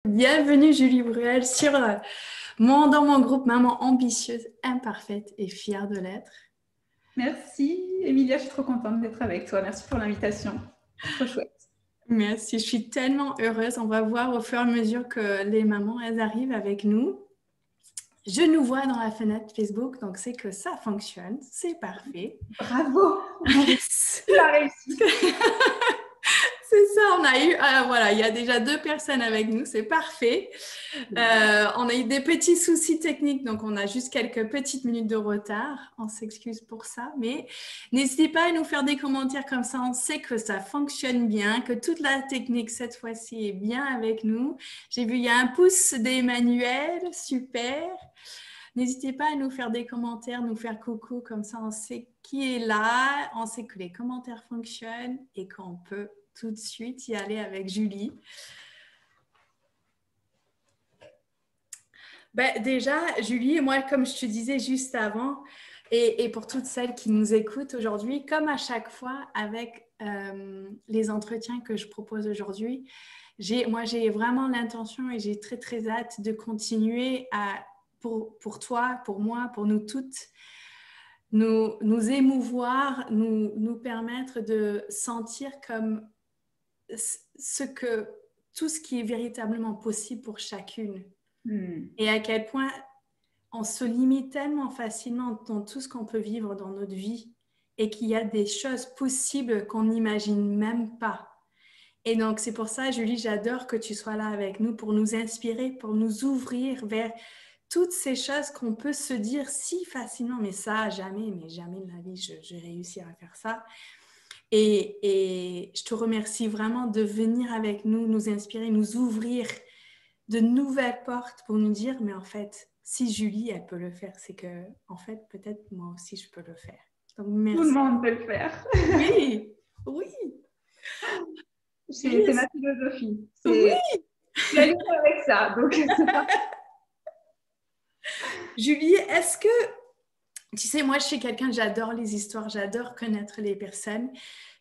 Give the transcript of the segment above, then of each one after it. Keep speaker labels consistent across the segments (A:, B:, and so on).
A: Bienvenue Julie Bruel dans mon groupe Maman ambitieuse, imparfaite et fière de l'être.
B: Merci Emilia, je suis trop contente d'être avec toi. Merci pour l'invitation. Trop chouette.
A: Merci, je suis tellement heureuse. On va voir au fur et à mesure que les mamans, elles arrivent avec nous. Je nous vois dans la fenêtre Facebook, donc c'est que ça fonctionne, c'est parfait.
B: Bravo, tu as réussi.
A: C'est ça, on a eu, voilà, il y a déjà 2 personnes avec nous, c'est parfait. On a eu des petits soucis techniques, donc on a juste quelques petites minutes de retard. On s'excuse pour ça, mais n'hésitez pas à nous faire des commentaires comme ça. On sait que ça fonctionne bien, que toute la technique cette fois-ci est bien avec nous. J'ai vu, il y a un pouce d'Emmanuel, super. N'hésitez pas à nous faire des commentaires, nous faire coucou, comme ça on sait qui est là, on sait que les commentaires fonctionnent et qu'on peut tout de suite y aller avec Julie. Déjà, Julie, moi, comme je te disais juste avant, et pour toutes celles qui nous écoutent aujourd'hui, comme à chaque fois avec les entretiens que je propose aujourd'hui, j'ai vraiment l'intention et j'ai très, très hâte de continuer pour toi, pour moi, pour nous toutes, nous émouvoir, nous permettre de sentir comme tout ce qui est véritablement possible pour chacune. Et à quel point on se limite tellement facilement dans tout ce qu'on peut vivre dans notre vie et qu'il y a des choses possibles qu'on n'imagine même pas. Et donc, c'est pour ça, Julie, j'adore que tu sois là avec nous pour nous inspirer, pour nous ouvrir vers toutes ces choses qu'on peut se dire si facilement, mais jamais de la vie, je vais réussir à faire ça. Et je te remercie vraiment de venir avec nous, nous inspirer, nous ouvrir de nouvelles portes pour nous dire, mais en fait, si Julie, elle peut le faire, c'est que, en fait, peut-être moi aussi, je peux le faire. Donc, merci.
B: Tout le monde peut le faire.
A: Oui, oui.
B: C'est ma philosophie.
A: Oui.
B: Je suis alignée avec ça, donc c'est parfait.
A: Julie, est-ce que, tu sais, moi, je suis quelqu'un, j'adore les histoires, j'adore connaître les personnes.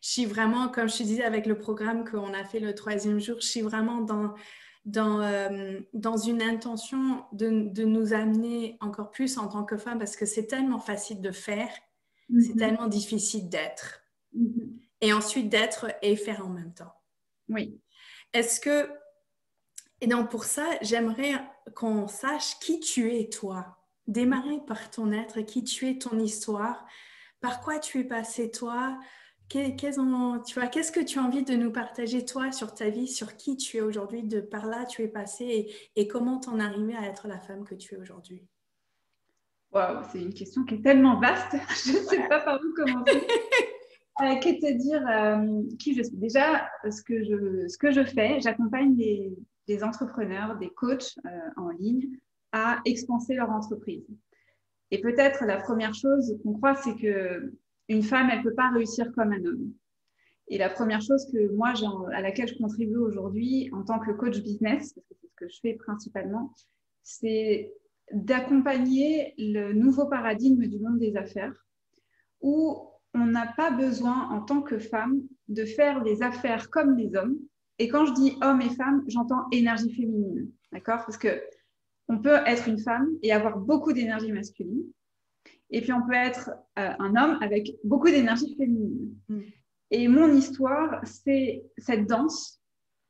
A: Je suis vraiment, comme je te disais avec le programme qu'on a fait le 3e jour, je suis vraiment dans une intention de nous amener encore plus en tant que femme parce que c'est tellement facile de faire, c'est tellement difficile d'être. Et ensuite d'être et faire en même temps.
B: Oui.
A: Et donc pour ça, j'aimerais qu'on sache qui tu es toi. Démarrer par ton être, qui tu es, ton histoire, par quoi tu es passé toi, qu'est-ce que tu as envie de nous partager toi sur ta vie, sur qui tu es aujourd'hui, de par là tu es passé et comment t'en es arrivée à être la femme que tu es aujourd'hui.
B: Wow, c'est une question qui est tellement vaste, je ne sais pas par où commencer. Que te dire qui je suis? Déjà, ce que je fais, j'accompagne des entrepreneurs, des coachs en ligne à expanser leur entreprise. Et peut-être la première chose qu'on croit, c'est qu'une femme, elle ne peut pas réussir comme un homme. Et la première chose que moi, à laquelle je contribue aujourd'hui en tant que coach business, parce que c'est ce que je fais principalement, c'est d'accompagner le nouveau paradigme du monde des affaires où on n'a pas besoin en tant que femme de faire les affaires comme les hommes. Et quand je dis hommes et femmes, j'entends énergie féminine, d'accord? Parce que on peut être une femme et avoir beaucoup d'énergie masculine. Et puis, on peut être un homme avec beaucoup d'énergie féminine. Et mon histoire, c'est cette danse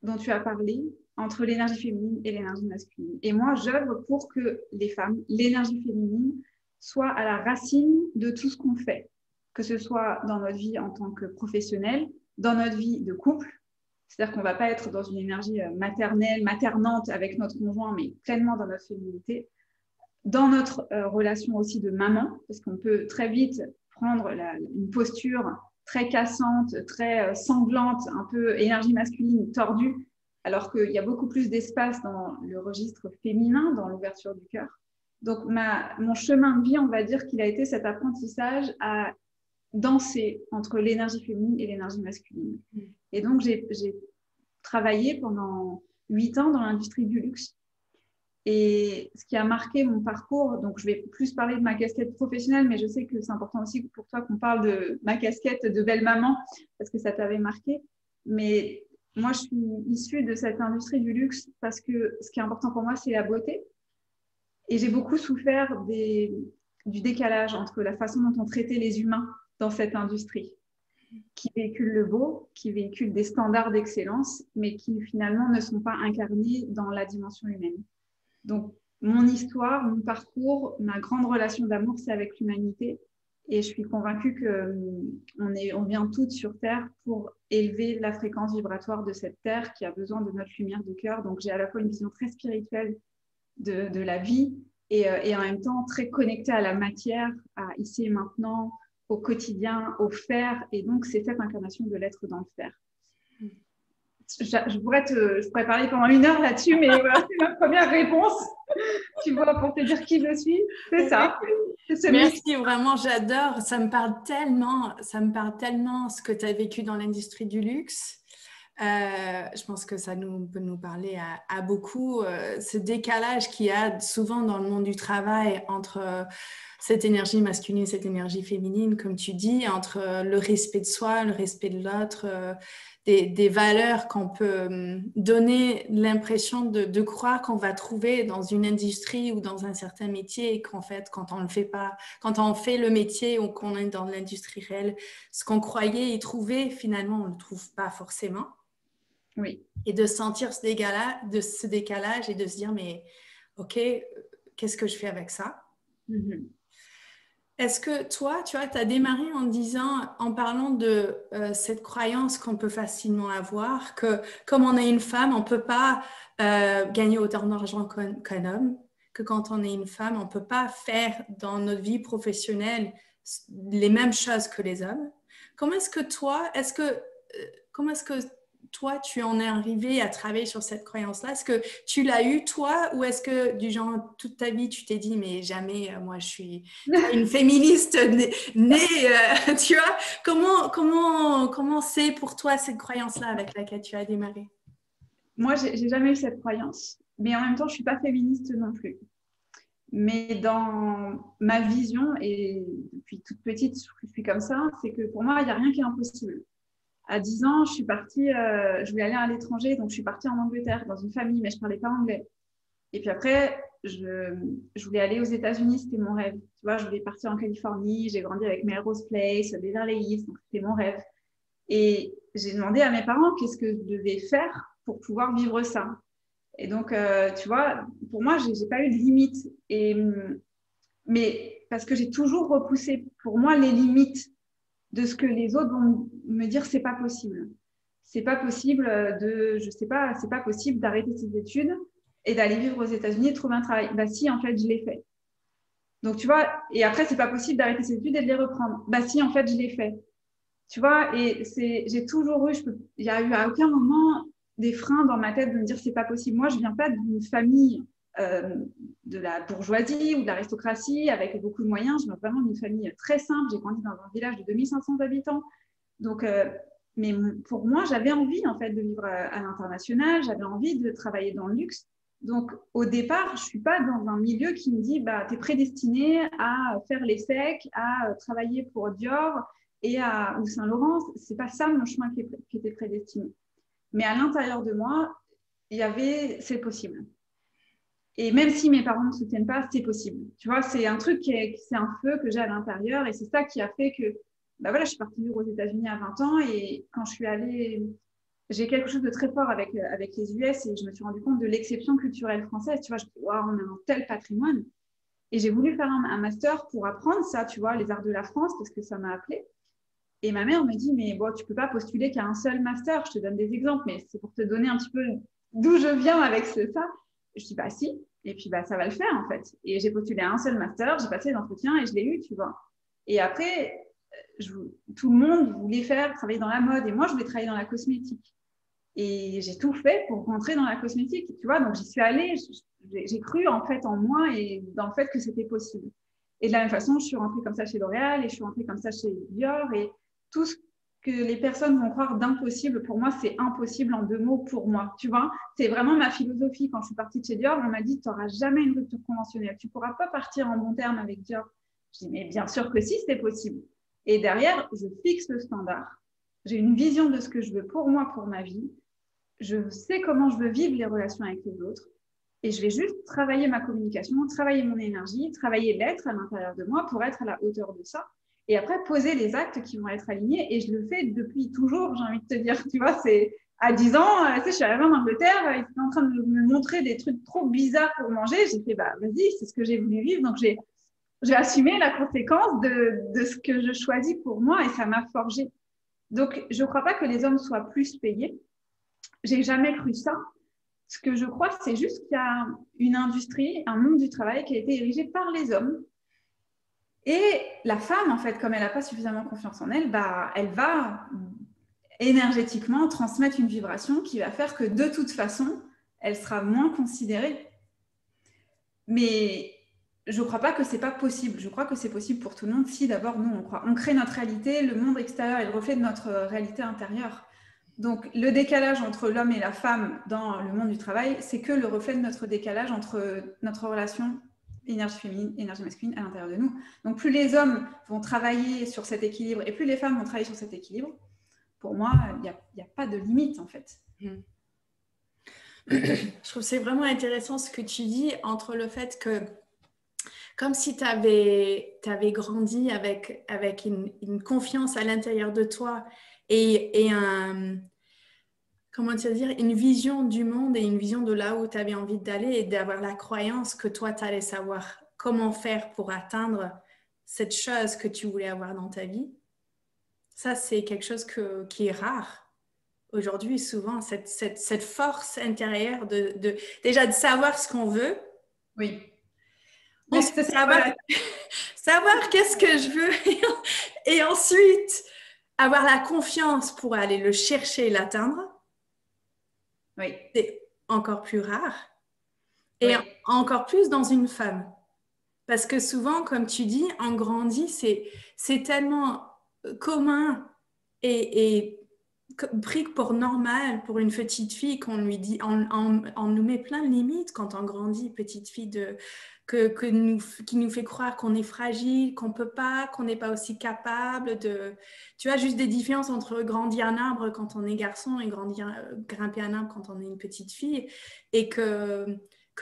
B: dont tu as parlé entre l'énergie féminine et l'énergie masculine. Et moi, j'œuvre pour que les femmes, l'énergie féminine, soit à la racine de tout ce qu'on fait, que ce soit dans notre vie en tant que professionnelle, dans notre vie de couple. C'est-à-dire qu'on ne va pas être dans une énergie maternelle, maternante avec notre conjoint, mais pleinement dans notre féminité. Dans notre relation aussi de maman, parce qu'on peut très vite prendre une posture très cassante, très sanglante, un peu énergie masculine tordue, alors qu'il y a beaucoup plus d'espace dans le registre féminin, dans l'ouverture du cœur. Donc, mon chemin de vie, on va dire qu'il a été cet apprentissage à danser entre l'énergie féminine et l'énergie masculine. Et donc, j'ai travaillé pendant 8 ans dans l'industrie du luxe. Et ce qui a marqué mon parcours, donc je vais plus parler de ma casquette professionnelle, mais je sais que c'est important aussi pour toi qu'on parle de ma casquette de belle maman, parce que ça t'avait marqué. Mais moi, je suis issue de cette industrie du luxe parce que ce qui est important pour moi, c'est la beauté. Et j'ai beaucoup souffert du décalage entre la façon dont on traitait les humains dans cette industrie, qui véhicule le beau, qui véhicule des standards d'excellence, mais qui finalement ne sont pas incarnés dans la dimension humaine. Donc, mon histoire, mon parcours, ma grande relation d'amour, c'est avec l'humanité. Et je suis convaincue qu'on vient toutes sur Terre pour élever la fréquence vibratoire de cette Terre qui a besoin de notre lumière de cœur. Donc, j'ai à la fois une vision très spirituelle de la vie et en même temps très connectée à la matière, à ici et maintenant, au quotidien, au fer. Et donc, c'est cette incarnation de l'être dans le fer. Je pourrais parler pendant 1 heure là-dessus, mais voilà, c'est ma première réponse. Tu vois, pour te dire qui je suis, c'est ça.
A: Merci, vraiment, j'adore. Ça me parle tellement ce que tu as vécu dans l'industrie du luxe. Je pense que ça peut nous parler à beaucoup. Ce décalage qu'il y a souvent dans le monde du travail entre cette énergie masculine, cette énergie féminine, comme tu dis, entre le respect de soi, le respect de l'autre, des valeurs qu'on peut donner l'impression de croire qu'on va trouver dans une industrie ou dans un certain métier et qu'en fait, quand on le fait pas, quand on fait le métier ou qu'on est dans l'industrie réelle, ce qu'on croyait y trouver, finalement, on ne le trouve pas forcément.
B: Oui.
A: Et de sentir ce décalage et de se dire, mais OK, qu'est-ce que je fais avec ça? Est-ce que toi, tu vois, tu as démarré en parlant de cette croyance qu'on peut facilement avoir, que comme on est une femme, on ne peut pas gagner autant d'argent qu'un homme, que quand on est une femme, on ne peut pas faire dans notre vie professionnelle les mêmes choses que les hommes. Comment est-ce que toi, tu en es arrivé à travailler sur cette croyance-là? Est-ce que tu l'as eu, toi, ou est-ce que, du genre, toute ta vie, tu t'es dit, mais jamais, moi, je suis une féministe née, tu vois? Comment c'est pour toi cette croyance-là avec laquelle tu as démarré?
B: Moi, j'ai jamais eu cette croyance, mais en même temps, je ne suis pas féministe non plus. Mais dans ma vision, et depuis toute petite, je suis comme ça, c'est que pour moi, il n'y a rien qui est impossible. À 10 ans, je suis partie, je voulais aller à l'étranger, donc je suis partie en Angleterre, dans une famille, mais je ne parlais pas anglais. Et puis après, je voulais aller aux États-Unis, c'était mon rêve. Tu vois, je voulais partir en Californie, j'ai grandi avec Melrose Place, Beverly Hills, donc c'était mon rêve. Et j'ai demandé à mes parents qu'est-ce que je devais faire pour pouvoir vivre ça. Et donc, tu vois, pour moi, j'ai pas eu de limite. Mais parce que j'ai toujours repoussé, pour moi, les limites de ce que les autres vont me dire, c'est pas possible. C'est pas possible je sais pas, c'est pas possible d'arrêter ses études et d'aller vivre aux États-Unis et de trouver un travail. Bah si, en fait, je l'ai fait. Donc, tu vois, et après, c'est pas possible d'arrêter ses études et de les reprendre. Bah si, en fait, je l'ai fait. Tu vois, et j'ai toujours eu, il y a eu à aucun moment des freins dans ma tête de me dire, c'est pas possible. Moi, je viens pas d'une famille de la bourgeoisie ou de l'aristocratie avec beaucoup de moyens. Je viens vraiment d'une famille très simple. J'ai grandi dans un village de 2500 habitants. Donc, mais pour moi, j'avais envie en fait de vivre à l'international. J'avais envie de travailler dans le luxe. Donc, au départ, je suis pas dans un milieu qui me dit, bah, tu es prédestiné à faire les secs, à travailler pour Dior ou Saint-Laurent. C'est pas ça mon chemin qui était prédestiné. Mais à l'intérieur de moi, il y avait, c'est possible. Et même si mes parents ne soutiennent pas, c'est possible. Tu vois, c'est un truc c'est un feu que j'ai à l'intérieur et c'est ça qui a fait que, bah voilà, je suis partie vivre aux États-Unis à 20 ans et quand je suis allée, j'ai quelque chose de très fort avec les US et je me suis rendu compte de l'exception culturelle française. Tu vois, je me dis, waouh, on a un tel patrimoine. Et j'ai voulu faire un master pour apprendre ça, tu vois, les arts de la France, parce que ça m'a appelée. Et ma mère me dit, mais bon, tu ne peux pas postuler qu'à un seul master. Je te donne des exemples, mais c'est pour te donner un petit peu d'où je viens avec ça. Je dis, bah si. Et puis, bah, ça va le faire, en fait. Et j'ai postulé à un seul master, j'ai passé les entretiens et je l'ai eu, tu vois. Et après, tout le monde voulait travailler dans la mode. Et moi, je voulais travailler dans la cosmétique. Et j'ai tout fait pour rentrer dans la cosmétique, tu vois. Donc, j'y suis allée. J'ai cru, en fait, en moi et dans le fait que c'était possible. Et de la même façon, je suis rentrée comme ça chez L'Oréal et je suis rentrée comme ça chez Dior. Et tout ce que les personnes vont croire d'impossible, pour moi, c'est impossible en 2 mots pour moi. Tu vois, c'est vraiment ma philosophie. Quand je suis partie de chez Dior, on m'a dit, tu n'auras jamais une rupture conventionnelle. Tu ne pourras pas partir en bon terme avec Dior. Je dis, mais bien sûr que si, c'est possible. Et derrière, je fixe le standard. J'ai une vision de ce que je veux pour moi, pour ma vie. je sais comment je veux vivre les relations avec les autres. Et je vais juste travailler ma communication, travailler mon énergie, travailler l'être à l'intérieur de moi pour être à la hauteur de ça. Et après, poser les actes qui vont être alignés. Et je le fais depuis toujours, j'ai envie de te dire. Tu vois, c'est à 10 ans, tu sais, je suis arrivée en Angleterre, ils étaient en train de me montrer des trucs trop bizarres pour manger. J'ai fait, bah, vas-y, c'est ce que j'ai voulu vivre. Donc, j'ai assumé la conséquence de ce que je choisis pour moi et ça m'a forgé. Donc, je ne crois pas que les hommes soient plus payés. J'ai jamais cru ça. Ce que je crois, c'est juste qu'il y a une industrie, un monde du travail qui a été érigé par les hommes. Et la femme, en fait, comme elle n'a pas suffisamment confiance en elle, bah, elle va énergétiquement transmettre une vibration qui va faire que de toute façon, elle sera moins considérée. Mais je ne crois pas que ce n'est pas possible. Je crois que c'est possible pour tout le monde si d'abord, nous, on croit. On crée notre réalité, le monde extérieur est le reflet de notre réalité intérieure. Donc, le décalage entre l'homme et la femme dans le monde du travail, c'est que le reflet de notre décalage entre notre relation énergie féminine, énergie masculine à l'intérieur de nous. Donc, plus les hommes vont travailler sur cet équilibre et plus les femmes vont travailler sur cet équilibre, pour moi, il n'y a pas de limite, en fait.
A: Je trouve que c'est vraiment intéressant ce que tu dis entre le fait que, comme si tu avais grandi avec une confiance à l'intérieur de toi et comment te dire, une vision du monde et une vision de là où tu avais envie d'aller et d'avoir la croyance que toi, tu allais savoir comment faire pour atteindre cette chose que tu voulais avoir dans ta vie. Ça, c'est quelque chose qui est rare. Aujourd'hui, souvent, cette force intérieure déjà de savoir ce qu'on veut.
B: Oui.
A: Ensuite, savoir qu'est-ce que je veux et ensuite avoir la confiance pour aller le chercher et l'atteindre.
B: Oui.
A: C'est encore plus rare et encore plus dans une femme. Parce que souvent, comme tu dis, on grandit, c'est tellement commun et pris pour normal pour une petite fille qu'on lui dit, on nous met plein de limites quand on grandit, petite fille, qui nous fait croire qu'on est fragile, qu'on peut pas, qu'on n'est pas aussi capable de... Tu vois, juste des différences entre grandir un arbre quand on est garçon et grimper un arbre quand on est une petite fille et que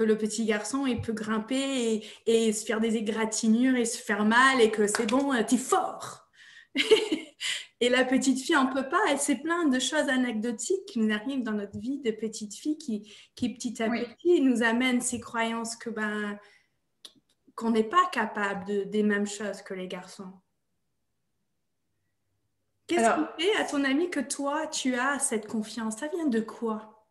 A: le petit garçon, il peut grimper et se faire des égratignures et se faire mal et que c'est bon, t'es fort. Et la petite fille, on ne peut pas. Et c'est plein de choses anecdotiques qui nous arrivent dans notre vie de petite fille qui petit à petit, nous amènent ces croyances qu'on n'est pas capable des mêmes choses que les garçons. Qu'est-ce qui fait, à ton avis, que toi, tu as cette confiance? Ça vient de quoi?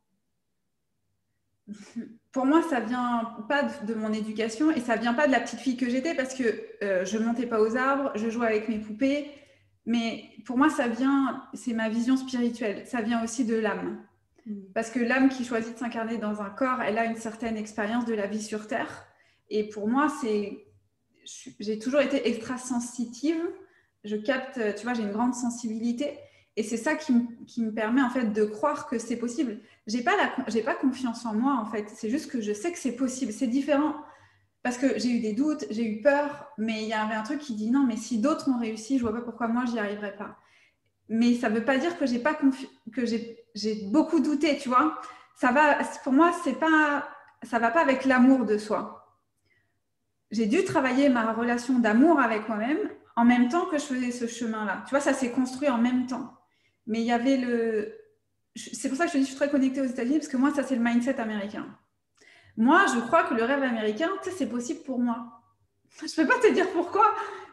B: Pour moi, ça vient pas de mon éducation et ça vient pas de la petite fille que j'étais parce que je montais pas aux arbres, je jouais avec mes poupées. Mais pour moi, c'est ma vision spirituelle. Ça vient aussi de l'âme. Parce que l'âme qui choisit de s'incarner dans un corps, elle a une certaine expérience de la vie sur Terre. Et pour moi, j'ai toujours été extra sensitive. Je capte, tu vois, j'ai une grande sensibilité. Et c'est ça qui me permet en fait de croire que c'est possible. J'ai pas confiance en moi en fait. C'est juste que je sais que c'est possible. C'est différent. Parce que j'ai eu des doutes, j'ai eu peur, mais il y avait un truc qui dit non, mais si d'autres ont réussi, je vois pas pourquoi moi j'y arriverai pas. Mais ça veut pas dire que j'ai beaucoup douté, tu vois. Pour moi, ça va pas avec l'amour de soi. J'ai dû travailler ma relation d'amour avec moi-même en même temps que je faisais ce chemin-là. Tu vois, ça s'est construit en même temps. Mais il y avait c'est pour ça que je te dis, je suis très connectée aux États-Unis parce que moi, ça c'est le mindset américain. Moi, je crois que le rêve américain, tu sais, c'est possible pour moi. Je ne peux pas te dire pourquoi,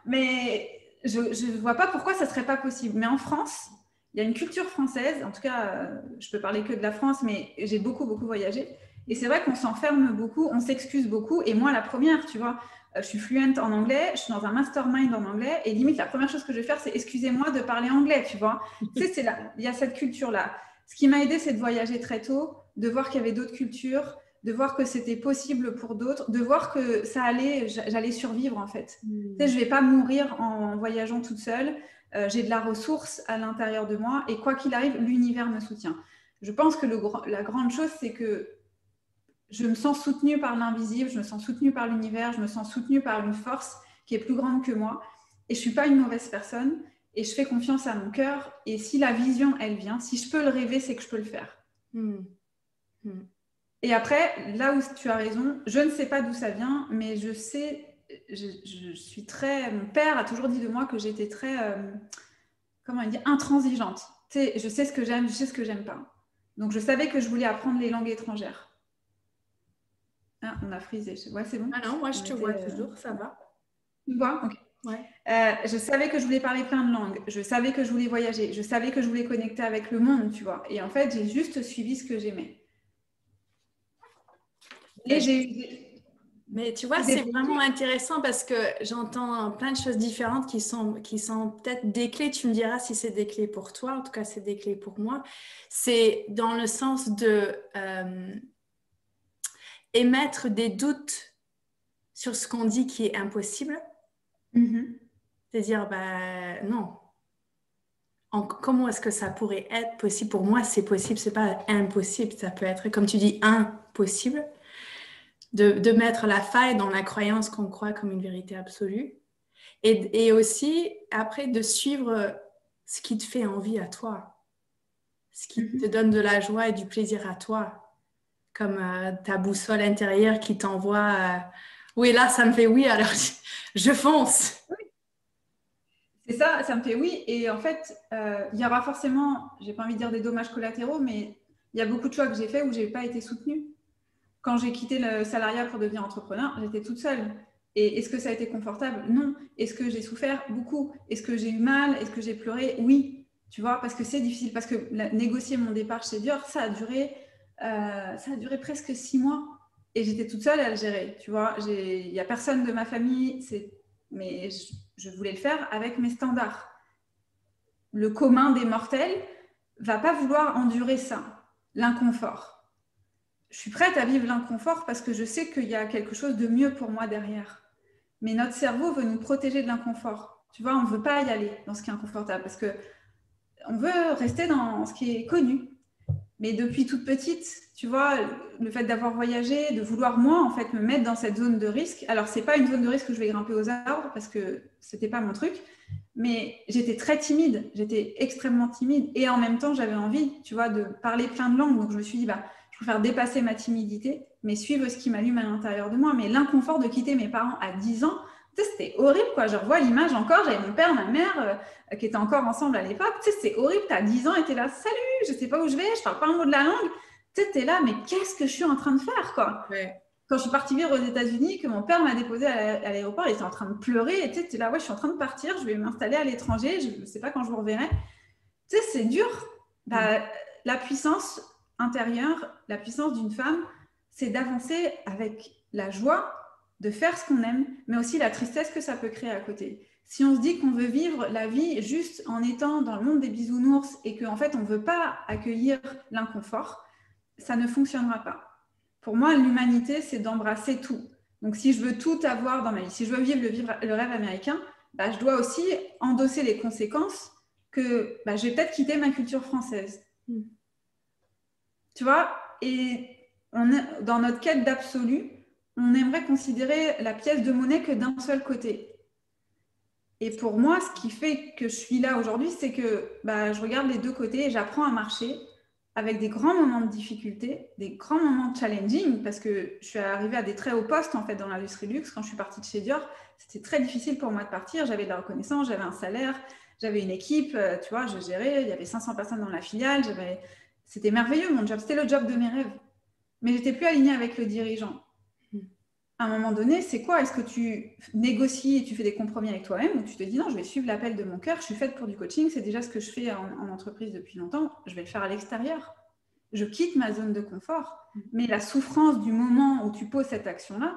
B: mais je ne vois pas pourquoi ça ne serait pas possible. Mais en France, il y a une culture française, en tout cas, je peux parler que de la France, mais j'ai beaucoup, beaucoup voyagé. Et c'est vrai qu'on s'enferme beaucoup, on s'excuse beaucoup. Et moi, la première, tu vois, je suis fluente en anglais, je suis dans un mastermind en anglais. Et limite, la première chose que je vais faire, c'est excusez-moi de parler anglais, tu vois. Tu sais, il y a cette culture-là. Ce qui m'a aidé, c'est de voyager très tôt, de voir qu'il y avait d'autres cultures, de voir que c'était possible pour d'autres, de voir que j'allais survivre en fait. Tu sais, je ne vais pas mourir en voyageant toute seule. J'ai de la ressource à l'intérieur de moi et quoi qu'il arrive, l'univers me soutient. Je pense que la grande chose, c'est que je me sens soutenue par l'invisible, je me sens soutenue par l'univers, je me sens soutenue par une force qui est plus grande que moi. Et je ne suis pas une mauvaise personne et je fais confiance à mon cœur. Et si la vision, elle vient, si je peux le rêver, c'est que je peux le faire.
A: Hmm. Hmm.
B: Et après, là où tu as raison, je ne sais pas d'où ça vient, mais je sais, je suis très... Mon père a toujours dit de moi que j'étais très, comment il dit, intransigeante. Tu sais, je sais ce que j'aime, je sais ce que j'aime pas. Donc, je savais que je voulais apprendre les langues étrangères. Ah, on a frisé. Ouais, c'est bon.
A: Ah non, moi je
B: On
A: te
B: était,
A: vois toujours, ça va.
B: Tu me vois? Ok.
A: Ouais.
B: Je savais que je voulais parler plein de langues. Je savais que je voulais voyager. Je savais que je voulais connecter avec le monde, tu vois. Et en fait, j'ai juste suivi ce que j'aimais. Et
A: Ben,
B: j'ai eu
A: mais tu vois,
B: des
A: c'est vraiment
B: déclics.
A: intéressant parce que j'entends plein de choses différentes qui sont peut-être des clés. Tu me diras si c'est des clés pour toi. En tout cas, c'est des clés pour moi. C'est dans le sens de émettre des doutes sur ce qu'on dit qui est impossible.
B: Mhm.
A: C'est-à-dire, bah, non. Comment est-ce que ça pourrait être possible? Pour moi, c'est possible. C'est pas impossible. Ça peut être, comme tu dis, impossible. De mettre la faille dans la croyance qu'on croit comme une vérité absolue. Et aussi, après, de suivre ce qui te fait envie à toi, ce qui te
B: Mhm.
A: donne de la joie et du plaisir à toi, comme ta boussole intérieure qui t'envoie oui, là, ça me fait oui, alors je fonce.
B: C'est ça, ça me fait oui. Et en fait, il y aura forcément, j'ai pas envie de dire des dommages collatéraux, mais il y a beaucoup de choix que j'ai faits où j'ai pas été soutenue. Quand j'ai quitté le salariat pour devenir entrepreneur, j'étais toute seule. Et est-ce que ça a été confortable? Non. Est-ce que j'ai souffert? Beaucoup. Est-ce que j'ai eu mal? Est-ce que j'ai pleuré? Oui. Tu vois, parce que c'est difficile. Parce que négocier mon départ chez Dior, ça a duré presque 6 mois. Et j'étais toute seule à le gérer. Tu vois, il n'y a personne de ma famille. Mais je voulais le faire avec mes standards. Le commun des mortels va pas vouloir endurer ça, l'inconfort. Je suis prête à vivre l'inconfort parce que je sais qu'il y a quelque chose de mieux pour moi derrière. Mais notre cerveau veut nous protéger de l'inconfort. Tu vois, on ne veut pas y aller dans ce qui est inconfortable parce que on veut rester dans ce qui est connu. Mais depuis toute petite, tu vois, le fait d'avoir voyagé, de vouloir moi en fait me mettre dans cette zone de risque. Alors c'est pas une zone de risque où je vais grimper aux arbres parce que c'était pas mon truc, mais j'étais très timide, j'étais extrêmement timide et en même temps j'avais envie, tu vois, de parler plein de langues. Donc je me suis dit bah je préfère dépasser ma timidité, mais suivre ce qui m'allume à l'intérieur de moi. Mais l'inconfort de quitter mes parents à 10 ans, c'était horrible quoi. Je revois l'image encore, j'avais mon père, ma mère qui étaient encore ensemble à l'époque. Tu sais, c'est horrible, tu as 10 ans et tu es là, salut, je sais pas où je vais, je parle pas un mot de la langue. Tu sais, tu es là, mais qu'est-ce que je suis en train de faire quoi?
A: Ouais.
B: Quand je suis partie vivre aux États-Unis, que mon père m'a déposé à l'aéroport, il était en train de pleurer. Et tu sais, tu es là, ouais, je suis en train de partir, je vais m'installer à l'étranger, je ne sais pas quand je vous reverrai. Tu sais, c'est dur.
A: Mm.
B: Bah, la puissance intérieure, la puissance d'une femme, c'est d'avancer avec la joie de faire ce qu'on aime, mais aussi la tristesse que ça peut créer à côté. Si on se dit qu'on veut vivre la vie juste en étant dans le monde des bisounours et qu'en fait on ne veut pas accueillir l'inconfort, ça ne fonctionnera pas. Pour moi, l'humanité, c'est d'embrasser tout. Donc si je veux tout avoir dans ma vie, si je veux vivre le rêve américain, bah, je dois aussi endosser les conséquences que bah, je vais peut-être quitter ma culture française.
A: Mm.
B: Tu vois? Et dans notre quête d'absolu, on aimerait considérer la pièce de monnaie que d'un seul côté. Et pour moi, ce qui fait que je suis là aujourd'hui, c'est que bah, je regarde les deux côtés et j'apprends à marcher avec des grands moments de difficulté, des grands moments de challenging, parce que je suis arrivée à des très hauts postes en fait dans l'industrie luxe. Quand je suis partie de chez Dior, c'était très difficile pour moi de partir. J'avais de la reconnaissance, j'avais un salaire, j'avais une équipe, tu vois, je gérais, il y avait 500 personnes dans la filiale, c'était merveilleux mon job, c'était le job de mes rêves. Mais j'étais plus alignée avec le dirigeant. À un moment donné, c'est quoi? Est-ce que tu négocies et tu fais des compromis avec toi-même ou tu te dis non, je vais suivre l'appel de mon cœur, je suis faite pour du coaching, c'est déjà ce que je fais en entreprise depuis longtemps, je vais le faire à l'extérieur. Je quitte ma zone de confort. Mais la souffrance du moment où tu poses cette action-là,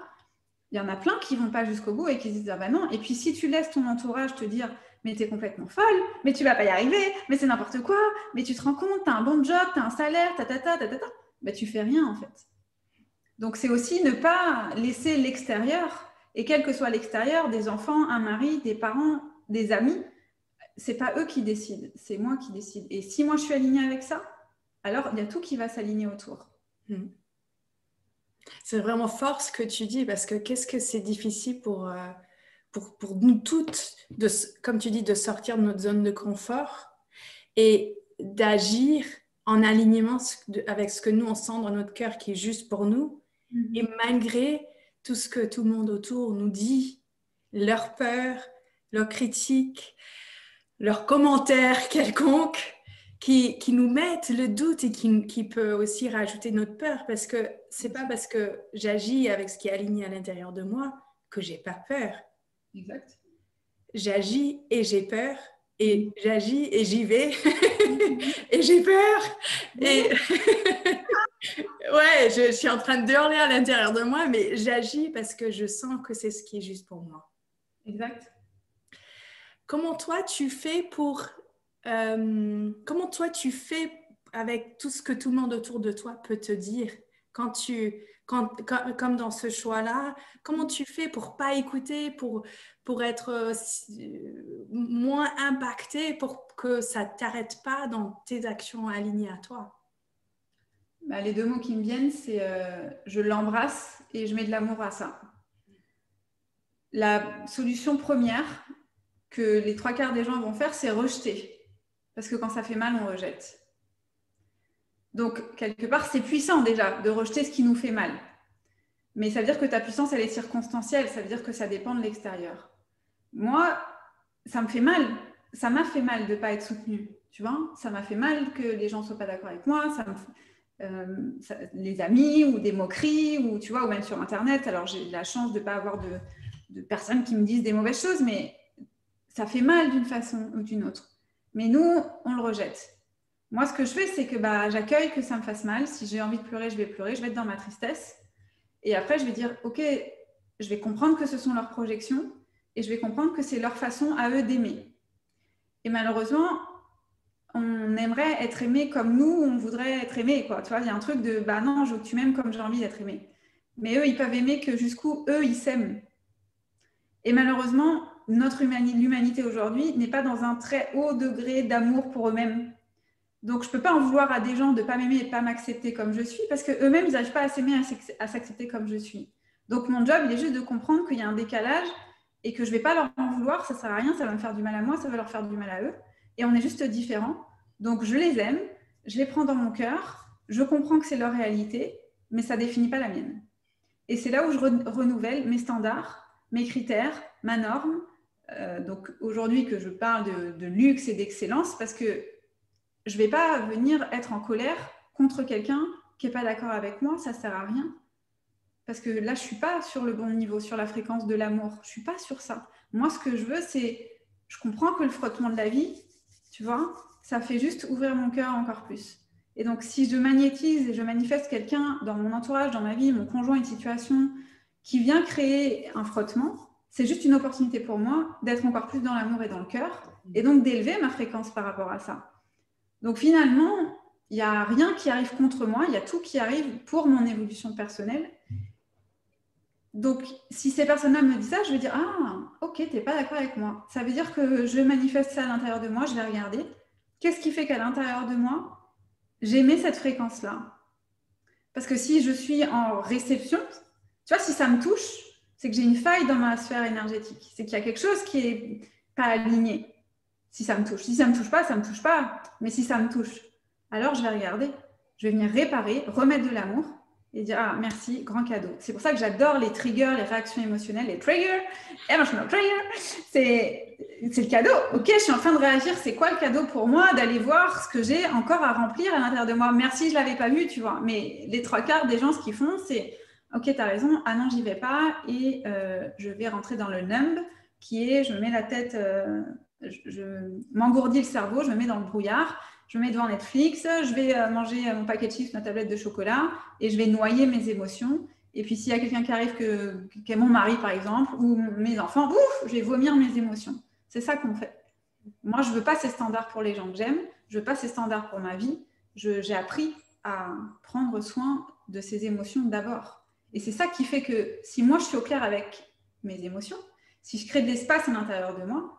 B: il y en a plein qui ne vont pas jusqu'au bout et qui se disent ah ben non. Et puis si tu laisses ton entourage te dire mais t'es complètement folle, mais tu vas pas y arriver, mais c'est n'importe quoi, mais tu te rends compte, t'as un bon job, t'as un salaire, ben tu fais rien en fait. Donc, c'est aussi ne pas laisser l'extérieur, et quel que soit l'extérieur, des enfants, un mari, des parents, des amis, c'est pas eux qui décident, c'est moi qui décide. Et si moi je suis alignée avec ça, alors il y a tout qui va s'aligner autour.
A: Mm. C'est vraiment fort ce que tu dis parce que qu'est-ce que c'est difficile pour nous toutes, comme tu dis, de sortir de notre zone de confort et d'agir en alignement avec ce que nous, on sent dans notre cœur qui est juste pour nous. Et malgré tout ce que tout le monde autour nous dit, leurs peurs, leurs critiques, leurs commentaires quelconques, qui nous mettent le doute et qui peut aussi rajouter notre peur, parce que c'est pas parce que j'agis avec ce qui est aligné à l'intérieur de moi que j'ai pas peur.
B: Exact.
A: J'agis et j'ai peur, et j'agis et j'y vais, et j'ai peur, et ouais, je suis en train de hurler à l'intérieur de moi, mais j'agis parce que je sens que c'est ce qui est juste pour moi.
B: Exact.
A: Comment toi tu fais avec tout ce que tout le monde autour de toi peut te dire comme dans ce choix-là, comment tu fais pour pas écouter, pour être moins impacté, pour que ça t'arrête pas dans tes actions alignées à toi?
B: Bah, les deux mots qui me viennent, c'est je l'embrasse et je mets de l'amour à ça. La solution première que les 3/4 des gens vont faire, c'est rejeter. Parce que quand ça fait mal, on rejette. Donc, quelque part, c'est puissant déjà de rejeter ce qui nous fait mal. Mais ça veut dire que ta puissance, elle est circonstancielle. Ça veut dire que ça dépend de l'extérieur. Moi, ça me fait mal. Ça m'a fait mal de ne pas être soutenue. Tu vois, ça m'a fait mal que les gens ne soient pas d'accord avec moi. Les amis ou des moqueries, ou, tu vois, ou même sur Internet. Alors, j'ai la chance de ne pas avoir de personnes qui me disent des mauvaises choses, mais ça fait mal d'une façon ou d'une autre. Mais nous, on le rejette. Moi, ce que je fais, c'est que j'accueille que ça me fasse mal. Si j'ai envie de pleurer, je vais être dans ma tristesse. Et après, je vais dire, OK, je vais comprendre que ce sont leurs projections et je vais comprendre que c'est leur façon à eux d'aimer. Et malheureusement, on aimerait être aimé comme nous, on voudrait être aimé, quoi. Tu vois, il y a un truc de, non, je veux que tu m'aimes comme j'ai envie d'être aimé. Mais eux, ils peuvent aimer que jusqu'où eux, ils s'aiment. Et malheureusement, l'humanité aujourd'hui n'est pas dans un très haut degré d'amour pour eux-mêmes. Donc, je ne peux pas en vouloir à des gens de ne pas m'aimer et de ne pas m'accepter comme je suis parce qu'eux-mêmes, ils n'arrivent pas à s'aimer, à s'accepter comme je suis. Donc, mon job, il est juste de comprendre qu'il y a un décalage et que je ne vais pas leur en vouloir, ça ne sert à rien, ça va me faire du mal à moi, ça va leur faire du mal à eux. Et on est juste différents. Donc, je les aime, je les prends dans mon cœur, je comprends que c'est leur réalité, mais ça ne définit pas la mienne. Et c'est là où je renouvelle mes standards, mes critères, ma norme. Donc, aujourd'hui, que je parle de luxe et d'excellence parce que je ne vais pas venir être en colère contre quelqu'un qui n'est pas d'accord avec moi, ça ne sert à rien. Parce que là, je ne suis pas sur le bon niveau, sur la fréquence de l'amour. Je ne suis pas sur ça. Moi, ce que je veux, c'est... Je comprends que le frottement de la vie, tu vois, ça fait juste ouvrir mon cœur encore plus. Et donc, si je magnétise et je manifeste quelqu'un dans mon entourage, dans ma vie, mon conjoint, une situation qui vient créer un frottement, c'est juste une opportunité pour moi d'être encore plus dans l'amour et dans le cœur, et donc d'élever ma fréquence par rapport à ça. Donc finalement, il n'y a rien qui arrive contre moi, il y a tout qui arrive pour mon évolution personnelle. Donc si ces personnes-là me disent ça, je vais dire « Ah, ok, tu n'es pas d'accord avec moi. » Ça veut dire que je manifeste ça à l'intérieur de moi, je vais regarder. Qu'est-ce qui fait qu'à l'intérieur de moi, j'aimais cette fréquence-là? Parce que si je suis en réception, tu vois, si ça me touche, c'est que j'ai une faille dans ma sphère énergétique. C'est qu'il y a quelque chose qui n'est pas aligné. Si ça me touche. Si ça ne me touche pas, ça ne me touche pas. Mais si ça me touche, alors je vais regarder. Je vais venir réparer, remettre de l'amour et dire « Ah, merci, grand cadeau ». C'est pour ça que j'adore les triggers, les réactions émotionnelles, les triggers, emotional triggers. C'est le cadeau. Ok, je suis en train de réagir. C'est quoi le cadeau pour moi? D'aller voir ce que j'ai encore à remplir à l'intérieur de moi. Merci, je ne l'avais pas vu, tu vois. Mais les 3/4 des gens, ce qu'ils font, c'est « Ok, tu as raison. Ah non, j'y vais pas. » Et je vais rentrer dans le numb qui est « Je me mets la tête… je m'engourdis le cerveau, je me mets dans le brouillard, je me mets devant Netflix, je vais manger mon paquet de chips, ma tablette de chocolat et je vais noyer mes émotions. Et puis s'il y a quelqu'un qui arrive, qui est mon mari par exemple, ou mes enfants, je vais vomir mes émotions. C'est ça qu'on fait. Moi, je ne veux pas ces standards pour les gens que j'aime, je ne veux pas ces standards pour ma vie. J'ai appris à prendre soin de ces émotions d'abord. Et c'est ça qui fait que si moi je suis au clair avec mes émotions, si je crée de l'espace à l'intérieur de moi,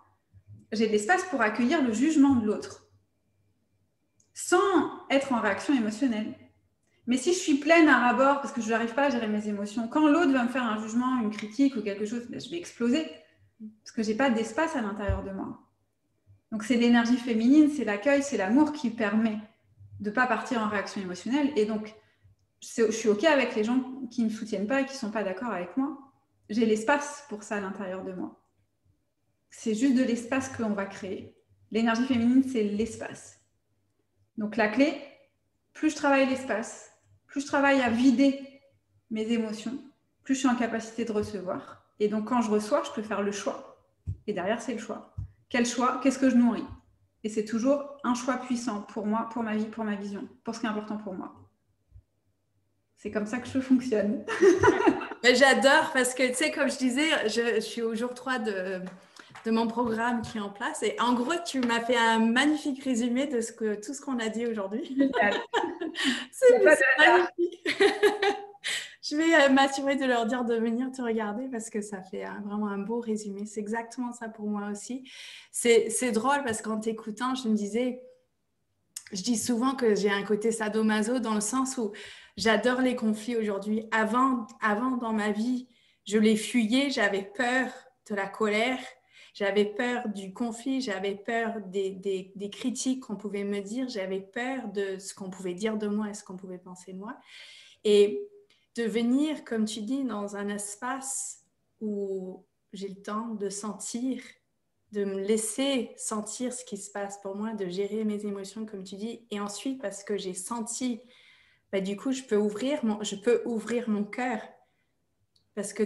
B: j'ai de l'espace pour accueillir le jugement de l'autre sans être en réaction émotionnelle. Mais si je suis pleine à ras-bord parce que je n'arrive pas à gérer mes émotions, quand l'autre va me faire un jugement, une critique ou quelque chose, je vais exploser parce que je n'ai pas d'espace à l'intérieur de moi. Donc c'est l'énergie féminine, c'est l'accueil, c'est l'amour qui permet de ne pas partir en réaction émotionnelle. Et donc, je suis OK avec les gens qui ne me soutiennent pas et qui ne sont pas d'accord avec moi. J'ai l'espace pour ça à l'intérieur de moi. C'est juste de l'espace qu'on va créer. L'énergie féminine, c'est l'espace. Donc la clé, plus je travaille l'espace, plus je travaille à vider mes émotions, plus je suis en capacité de recevoir. Et donc quand je reçois, je peux faire le choix. Et derrière, c'est le choix. Quel choix? Qu'est-ce que je nourris? Et c'est toujours un choix puissant pour moi, pour ma vie, pour ma vision, pour ce qui est important pour moi. C'est comme ça que je fonctionne.
A: Mais j'adore parce que, tu sais, comme je disais, je suis au jour 3 de mon programme qui est en place. Et en gros, tu m'as fait un magnifique résumé de tout ce qu'on a dit aujourd'hui. C'est magnifique. Je vais m'assurer de leur dire de venir te regarder parce que ça fait vraiment un beau résumé. C'est exactement ça pour moi aussi. C'est drôle parce qu'en t'écoutant, je me disais, je dis souvent que j'ai un côté sadomaso dans le sens où j'adore les conflits aujourd'hui. Avant, dans ma vie, je les fuyais, j'avais peur de la colère, j'avais peur du conflit, j'avais peur des critiques qu'on pouvait me dire, j'avais peur de ce qu'on pouvait dire de moi et ce qu'on pouvait penser de moi. Et de venir, comme tu dis, dans un espace où j'ai le temps de sentir, de me laisser sentir ce qui se passe pour moi, de gérer mes émotions, comme tu dis. Et ensuite, parce que j'ai senti, du coup, je peux ouvrir mon cœur parce que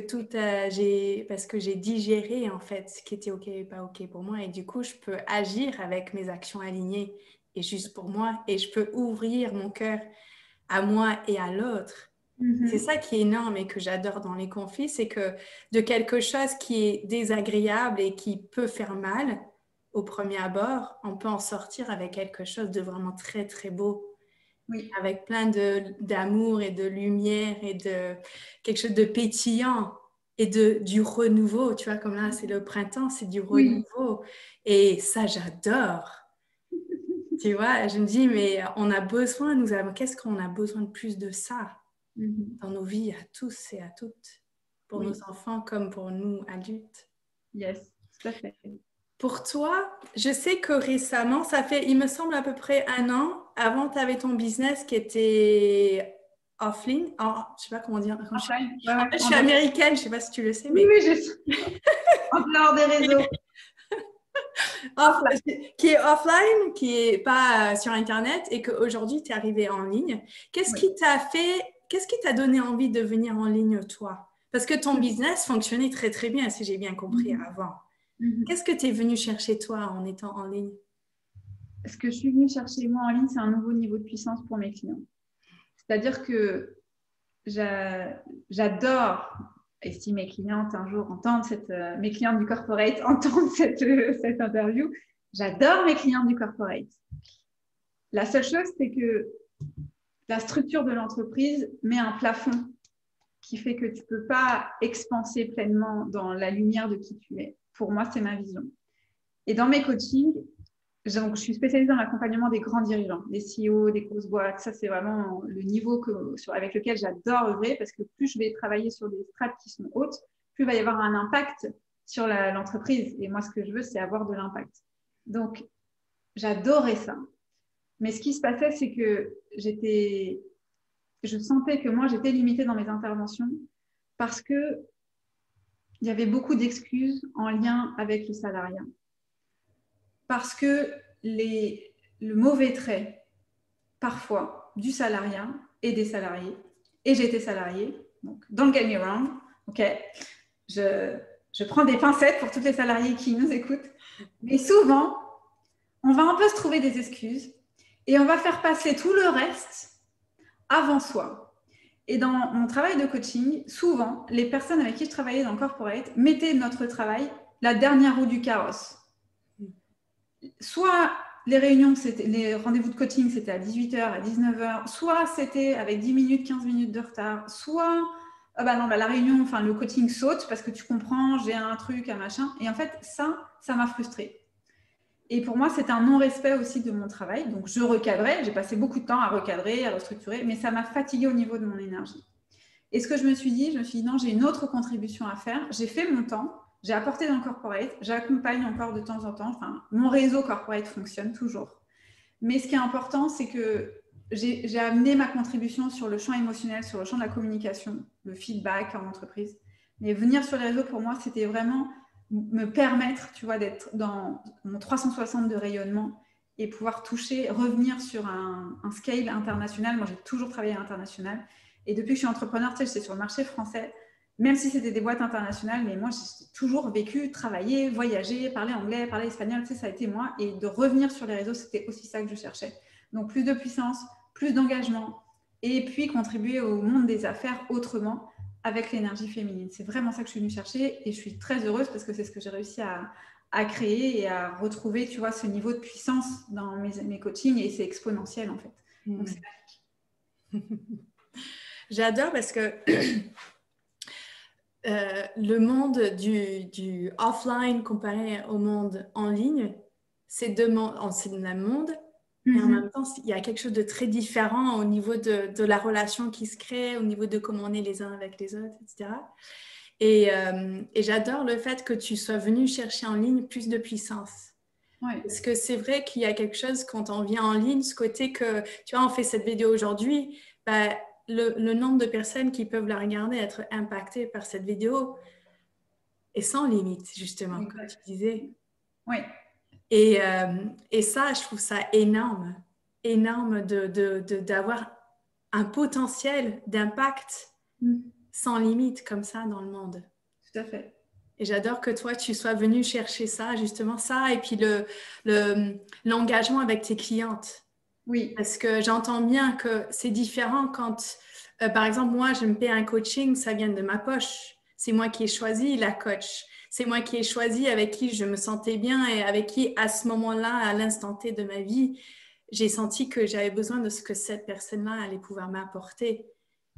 A: parce que j'ai digéré, en fait, ce qui était OK et pas OK pour moi. Et du coup, je peux agir avec mes actions alignées et juste pour moi. Et je peux ouvrir mon cœur à moi et à l'autre. C'est ça qui est énorme et que j'adore dans les conflits, c'est que de quelque chose qui est désagréable et qui peut faire mal au premier abord, on peut en sortir avec quelque chose de vraiment très, très beau. Oui. Avec plein d'amour et de lumière et de quelque chose de pétillant et du renouveau. Tu vois, comme là, c'est le printemps, c'est du renouveau. Oui. Et ça, j'adore. Tu vois, je me dis, mais on a besoin, qu'est-ce qu'on a besoin de plus de ça dans nos vies à tous et à toutes, pour nos enfants comme pour nous adultes.
B: Yes, tout à fait.
A: Pour toi, je sais que récemment, ça fait, il me semble, à peu près 1 an, avant, tu avais ton business qui était offline. Je ne sais pas comment dire. En fait, je suis américaine, je ne sais pas si tu le sais. Mais...
B: Oui, je sais. En dehors des réseaux.
A: Qui est offline, qui n'est pas sur Internet et qu'aujourd'hui, tu es arrivée en ligne. Qu'est-ce qui t'a donné envie de venir en ligne, toi? Parce que ton business fonctionnait très, très bien, si j'ai bien compris avant. Qu'est-ce que tu es venu chercher, toi, en étant en ligne?
B: Ce que je suis venue chercher, moi, en ligne, c'est un nouveau niveau de puissance pour mes clients. C'est-à-dire que j'adore, et si mes clientes un jour entendent mes clientes du corporate entendent cette interview, j'adore mes clientes du corporate. La seule chose, c'est que la structure de l'entreprise met un plafond qui fait que tu ne peux pas expanser pleinement dans la lumière de qui tu es. Pour moi, c'est ma vision. Et dans mes coachings, donc, je suis spécialisée dans l'accompagnement des grands dirigeants, des CEO, des grosses boîtes. Ça, c'est vraiment le niveau avec lequel j'adore œuvrer parce que plus je vais travailler sur des strates qui sont hautes, plus il va y avoir un impact sur l'entreprise. Et moi, ce que je veux, c'est avoir de l'impact. Donc, j'adorais ça. Mais ce qui se passait, c'est que je sentais que moi, j'étais limitée dans mes interventions parce qu'il y avait beaucoup d'excuses en lien avec le salariat. Parce que le mauvais trait, parfois, du salariat et des salariés, et j'étais salariée, donc don't get me wrong, ok, je prends des pincettes pour tous les salariés qui nous écoutent, mais souvent, on va un peu se trouver des excuses et on va faire passer tout le reste avant soi. Et dans mon travail de coaching, souvent, les personnes avec qui je travaillais dans le corporate mettaient notre travail la dernière roue du carrosse. Soit les réunions, les rendez-vous de coaching, c'était à 18h, à 19h, soit c'était avec 10 minutes, 15 minutes de retard, soit la réunion, enfin le coaching saute parce que tu comprends, j'ai un truc, un machin. Et en fait, ça m'a frustrée. Et pour moi, c'était un non-respect aussi de mon travail. Donc, je recadrais, j'ai passé beaucoup de temps à recadrer, à restructurer, mais ça m'a fatiguée au niveau de mon énergie. Et ce que je me suis dit, non, j'ai une autre contribution à faire. J'ai fait mon temps. J'ai apporté dans le corporate, j'accompagne encore de temps en temps. Enfin, mon réseau corporate fonctionne toujours. Mais ce qui est important, c'est que j'ai amené ma contribution sur le champ émotionnel, sur le champ de la communication, le feedback en entreprise. Mais venir sur les réseaux, pour moi, c'était vraiment me permettre, tu vois, d'être dans mon 360 de rayonnement et pouvoir toucher, revenir sur un scale international. Moi, j'ai toujours travaillé à l'international. Et depuis que je suis entrepreneur, tu sais, j'étais sur le marché français, même si c'était des boîtes internationales, mais moi, j'ai toujours vécu, travaillé, voyagé, parlé anglais, parlé espagnol, tu sais, ça a été moi. Et de revenir sur les réseaux, c'était aussi ça que je cherchais. Donc, plus de puissance, plus d'engagement, et puis contribuer au monde des affaires autrement, avec l'énergie féminine. C'est vraiment ça que je suis venue chercher et je suis très heureuse parce que c'est ce que j'ai réussi à créer et à retrouver, tu vois, ce niveau de puissance dans mes coachings et c'est exponentiel en fait. Donc, c'est
A: magique. J'adore parce que le monde du offline comparé au monde en ligne, c'est le même monde. Et en même temps, il y a quelque chose de très différent au niveau de la relation qui se crée, au niveau de comment on est les uns avec les autres, etc. Et j'adore le fait que tu sois venu chercher en ligne plus de puissance.
B: Oui.
A: Parce que c'est vrai qu'il y a quelque chose quand on vient en ligne, ce côté que, tu vois, on fait cette vidéo aujourd'hui, ben, le nombre de personnes qui peuvent la regarder, être impactées par cette vidéo est sans limite, justement,
B: Oui.
A: comme tu disais.
B: Oui.
A: Et ça, je trouve ça énorme d'avoir un potentiel d'impact sans limite comme ça dans le monde.
B: Tout à fait.
A: Et j'adore que toi, tu sois venu chercher ça, justement ça, et puis l'engagement avec tes clientes.
B: Oui.
A: Parce que j'entends bien que c'est différent quand, par exemple, moi, je me paie un coaching, ça vient de ma poche. C'est moi qui ai choisi la coach. C'est moi qui ai choisi avec qui je me sentais bien et avec qui, à ce moment-là, à l'instant T de ma vie, j'ai senti que j'avais besoin de ce que cette personne-là allait pouvoir m'apporter.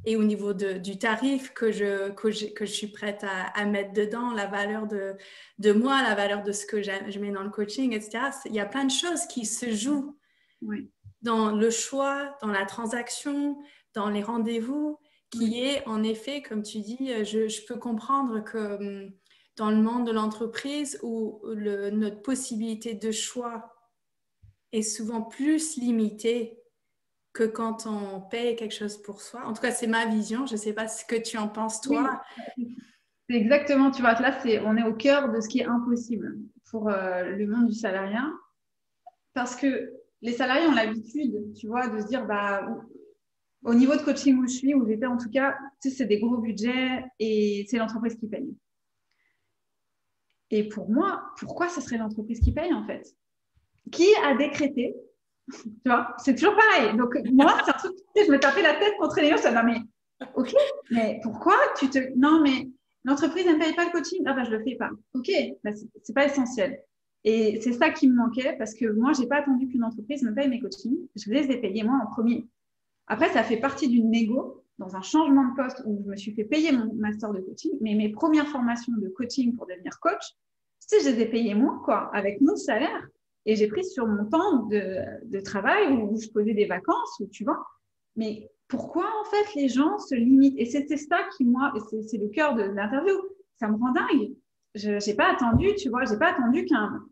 A: Et au niveau du tarif que je suis prête à mettre dedans, la valeur de moi, la valeur de ce que je mets dans le coaching, etc. Il y a plein de choses qui se jouent dans le choix, dans la transaction, dans les rendez-vous, qui est en effet, comme tu dis, je peux comprendre que dans le monde de l'entreprise où notre possibilité de choix est souvent plus limitée que quand on paye quelque chose pour soi. En tout cas, c'est ma vision. Je ne sais pas ce que tu en penses, toi.
B: Oui. C'est exactement, tu vois, là, on est au cœur de ce qui est impossible pour le monde du salariat. Parce que les salariés ont l'habitude, tu vois, de se dire, bah, au niveau de coaching où je suis, où j'étais en tout cas, tu sais, c'est des gros budgets et c'est l'entreprise qui paye. Et pour moi, pourquoi ce serait l'entreprise qui paye en fait? Qui a décrété? Tu vois, c'est toujours pareil. Donc moi, c'est un truc, je me tapais la tête contre les murs, ça non mais ok, mais pourquoi non mais l'entreprise ne paye pas le coaching? Ah bah je le fais pas. Ok, bah, c'est pas essentiel. Et c'est ça qui me manquait parce que moi, j'ai pas attendu qu'une entreprise me paye mes coachings. Je les ai payés moi en premier. Après, ça fait partie d'une négo dans un changement de poste où je me suis fait payer mon master de coaching, mais mes premières formations de coaching pour devenir coach, tu sais, je les ai payées moi, quoi, avec mon salaire. Et j'ai pris sur mon temps de travail où je posais des vacances, où, tu vois. Mais pourquoi, en fait, les gens se limitent? Et c'était ça qui, moi, c'est le cœur de l'interview. Ça me rend dingue. Je n'ai pas attendu, tu vois, j'ai pas attendu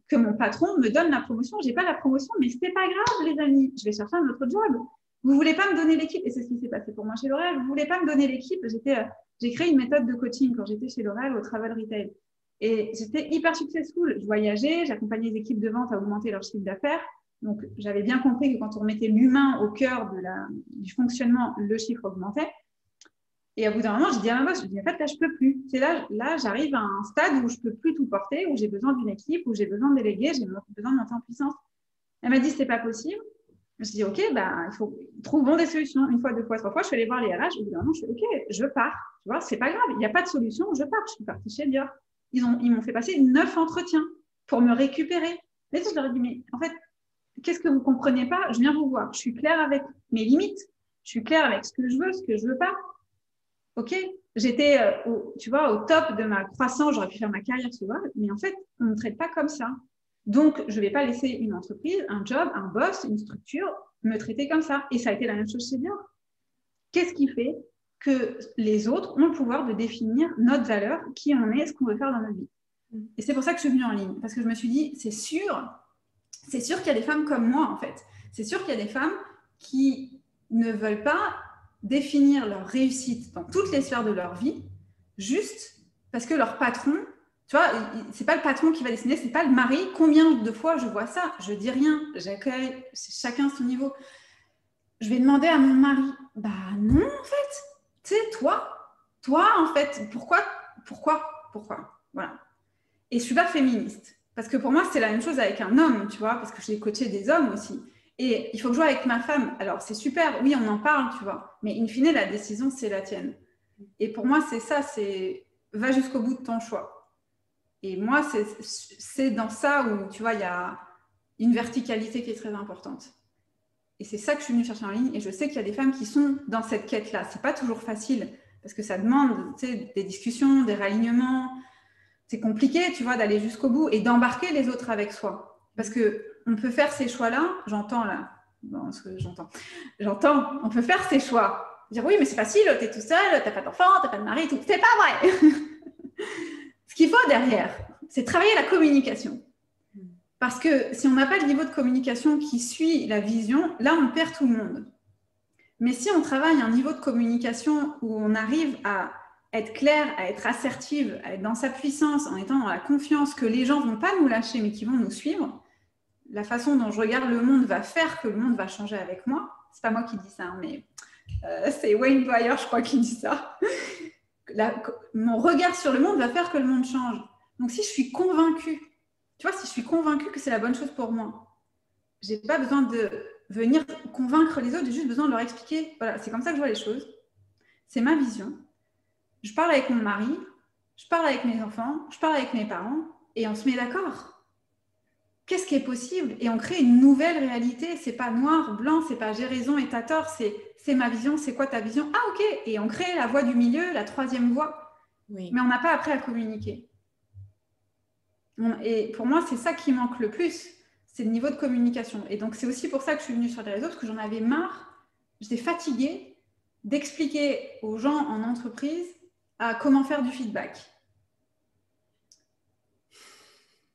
B: que mon patron me donne la promotion. J'ai pas la promotion, mais c'était pas grave, les amis. Je vais chercher un autre job. Vous voulez pas me donner l'équipe, et c'est ce qui s'est passé pour moi chez L'Oréal. Vous voulez pas me donner l'équipe. J'ai créé une méthode de coaching quand j'étais chez L'Oréal au Travel Retail. Et j'étais hyper successful. Je voyageais, j'accompagnais les équipes de vente à augmenter leur chiffre d'affaires. Donc, j'avais bien compris que quand on remettait l'humain au cœur du fonctionnement, le chiffre augmentait. Et au bout d'un moment, j'ai dit à ma boss, en fait, là, je peux plus. C'est là, j'arrive à un stade où je peux plus tout porter, où j'ai besoin d'une équipe, où j'ai besoin de déléguer, j'ai besoin de monter en puissance. Elle m'a dit, c'est pas possible. Je me suis dit, OK, trouvons des solutions. Une fois, deux fois, trois fois, je suis allée voir les RH. Au bout d'un moment, je suis OK, je pars. Tu vois, c'est pas grave, il n'y a pas de solution, je pars. Je suis partie chez Dior. Ils m'ont fait passer 9 entretiens pour me récupérer. Et je leur ai dit, mais en fait, qu'est-ce que vous ne comprenez pas? Je viens vous voir. Je suis claire avec mes limites. Je suis claire avec ce que je veux pas. OK, j'étais tu vois, au top de ma croissance. J'aurais pu faire ma carrière, tu vois. Mais en fait, on ne me traite pas comme ça. Donc, je ne vais pas laisser une entreprise, un job, un boss, une structure me traiter comme ça. Et ça a été la même chose chez Dior. Qu'est-ce qui fait que les autres ont le pouvoir de définir notre valeur, qui on est, ce qu'on veut faire dans notre vie? Et c'est pour ça que je suis venue en ligne. Parce que je me suis dit, c'est sûr qu'il y a des femmes comme moi, en fait. C'est sûr qu'il y a des femmes qui ne veulent pas définir leur réussite dans toutes les sphères de leur vie juste parce que leur patron, tu vois, c'est pas le patron qui va décider, c'est pas le mari. Combien de fois je vois ça? Je dis rien, j'accueille, c'est chacun son niveau. Je vais demander à mon mari, bah non en fait, tu sais, toi en fait, pourquoi, voilà. Et je suis pas féministe, parce que pour moi c'est la même chose avec un homme, tu vois, parce que j'ai coaché des hommes aussi. Et il faut que je joue avec ma femme. Alors c'est super, oui on en parle, tu vois, mais in fine la décision c'est la tienne. Et pour moi c'est ça, c'est va jusqu'au bout de ton choix. Et moi c'est dans ça où tu vois il y a une verticalité qui est très importante. Et c'est ça que je suis venue chercher en ligne. Et je sais qu'il y a des femmes qui sont dans cette quête-là. C'est pas toujours facile parce que ça demande des discussions, des réalignements. C'est compliqué, tu vois, d'aller jusqu'au bout et d'embarquer les autres avec soi. Parce qu'on peut faire ces choix-là. J'entends, on peut faire ces choix. Dire oui, mais c'est facile, t'es tout seul, t'as pas d'enfant, t'as pas de mari, tout. C'est pas vrai. Ce qu'il faut derrière, c'est travailler la communication. Parce que si on n'a pas le niveau de communication qui suit la vision, là, on perd tout le monde. Mais si on travaille un niveau de communication où on arrive à être clair, à être assertive, à être dans sa puissance, en étant dans la confiance que les gens ne vont pas nous lâcher, mais qui vont nous suivre, la façon dont je regarde le monde va faire que le monde va changer avec moi. C'est pas moi qui dis ça, mais c'est Wayne Dwyer, je crois, qui dit ça. Mon regard sur le monde va faire que le monde change. Donc, si je suis convaincue, tu vois, si je suis convaincue que c'est la bonne chose pour moi, je n'ai pas besoin de venir convaincre les autres, j'ai juste besoin de leur expliquer. Voilà, c'est comme ça que je vois les choses. C'est ma vision. Je parle avec mon mari, je parle avec mes enfants, je parle avec mes parents et on se met d'accord. Qu'est-ce qui est possible? Et on crée une nouvelle réalité. C'est pas noir, blanc, c'est pas j'ai raison et t'as tort, c'est ma vision, c'est quoi ta vision? Ah ok, et on crée la voie du milieu, la troisième voie. Oui. Mais on n'a pas appris à communiquer. Et pour moi, c'est ça qui manque le plus, c'est le niveau de communication. Et donc, c'est aussi pour ça que je suis venue sur les réseaux, parce que j'en avais marre, j'étais fatiguée d'expliquer aux gens en entreprise comment faire du feedback.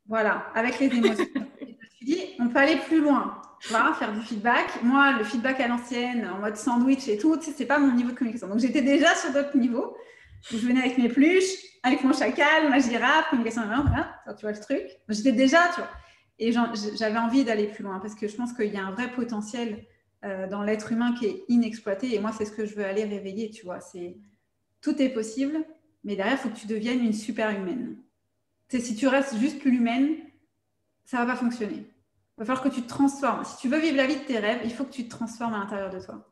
B: Voilà, avec les émotions. Je me suis dit, on peut aller plus loin, voilà, faire du feedback. Moi, le feedback à l'ancienne, en mode sandwich et tout, c'est pas mon niveau de communication. Donc, j'étais déjà sur d'autres niveaux. Je venais avec mes pluches, avec mon chacal, ma girafe, communication, voilà, tu vois le truc. J'étais déjà, tu vois. Et j'avais envie d'aller plus loin parce que je pense qu'il y a un vrai potentiel dans l'être humain qui est inexploité. Et moi, c'est ce que je veux aller réveiller, tu vois. Tout est possible, mais derrière, il faut que tu deviennes une super humaine. Si tu restes juste plus humaine, ça ne va pas fonctionner. Il va falloir que tu te transformes. Si tu veux vivre la vie de tes rêves, il faut que tu te transformes à l'intérieur de toi.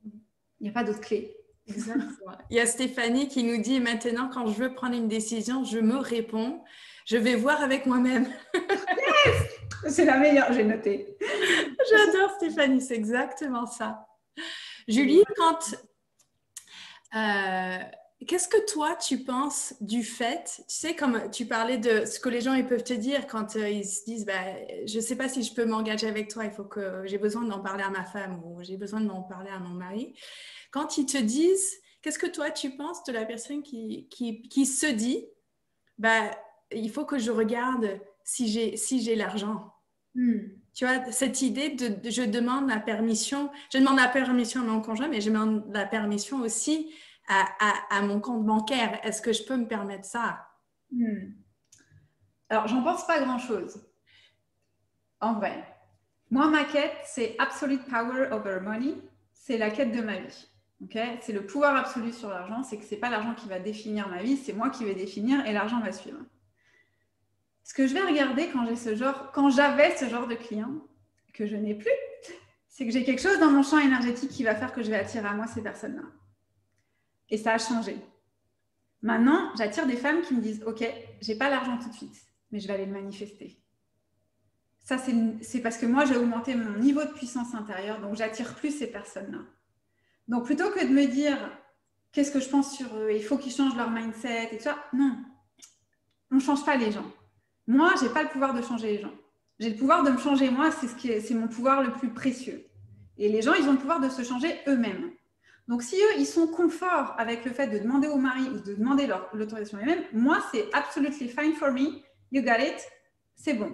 B: Il n'y a pas d'autre clé.
A: Exactement. Il y a Stéphanie qui nous dit maintenant, quand je veux prendre une décision, je me réponds, je vais voir avec moi-même.
B: Yes, c'est la meilleure, j'ai noté.
A: J'adore Stéphanie, c'est exactement ça. Julie, qu'est-ce que toi tu penses du fait, tu sais, comme tu parlais de ce que les gens ils peuvent te dire quand ils se disent je ne sais pas si je peux m'engager avec toi, il faut que j'ai besoin d'en parler à ma femme ou j'ai besoin d'en parler à mon mari. Quand ils te disent, qu'est-ce que toi tu penses de la personne qui se dit il faut que je regarde si j'ai l'argent. Tu vois, cette idée de je demande la permission à mon conjoint, mais je demande la permission aussi à mon compte bancaire. Est-ce que je peux me permettre ça?
B: Alors, j'en pense pas grand-chose. En vrai. Moi, ma quête, c'est Absolute Power Over Money. C'est la quête de ma vie. Okay, c'est le pouvoir absolu sur l'argent. C'est que ce n'est pas l'argent qui va définir ma vie, c'est moi qui vais définir et l'argent va suivre. Ce que je vais regarder quand j'avais ce genre de client, que je n'ai plus, c'est que j'ai quelque chose dans mon champ énergétique qui va faire que je vais attirer à moi ces personnes-là. Et ça a changé. Maintenant, j'attire des femmes qui me disent « Ok, je n'ai pas l'argent tout de suite, mais je vais aller le manifester. » Ça, c'est parce que moi, j'ai augmenté mon niveau de puissance intérieure, donc j'attire plus ces personnes-là. Donc, plutôt que de me dire « Qu'est-ce que je pense sur eux? Il faut qu'ils changent leur mindset et tout ça. » Non, on ne change pas les gens. Moi, je n'ai pas le pouvoir de changer les gens. J'ai le pouvoir de me changer moi, c'est mon pouvoir le plus précieux. Et les gens, ils ont le pouvoir de se changer eux-mêmes. Donc, si eux, ils sont confort avec le fait de demander au mari ou de demander l'autorisation eux-mêmes, moi, c'est absolutely fine for me. You got it. C'est bon.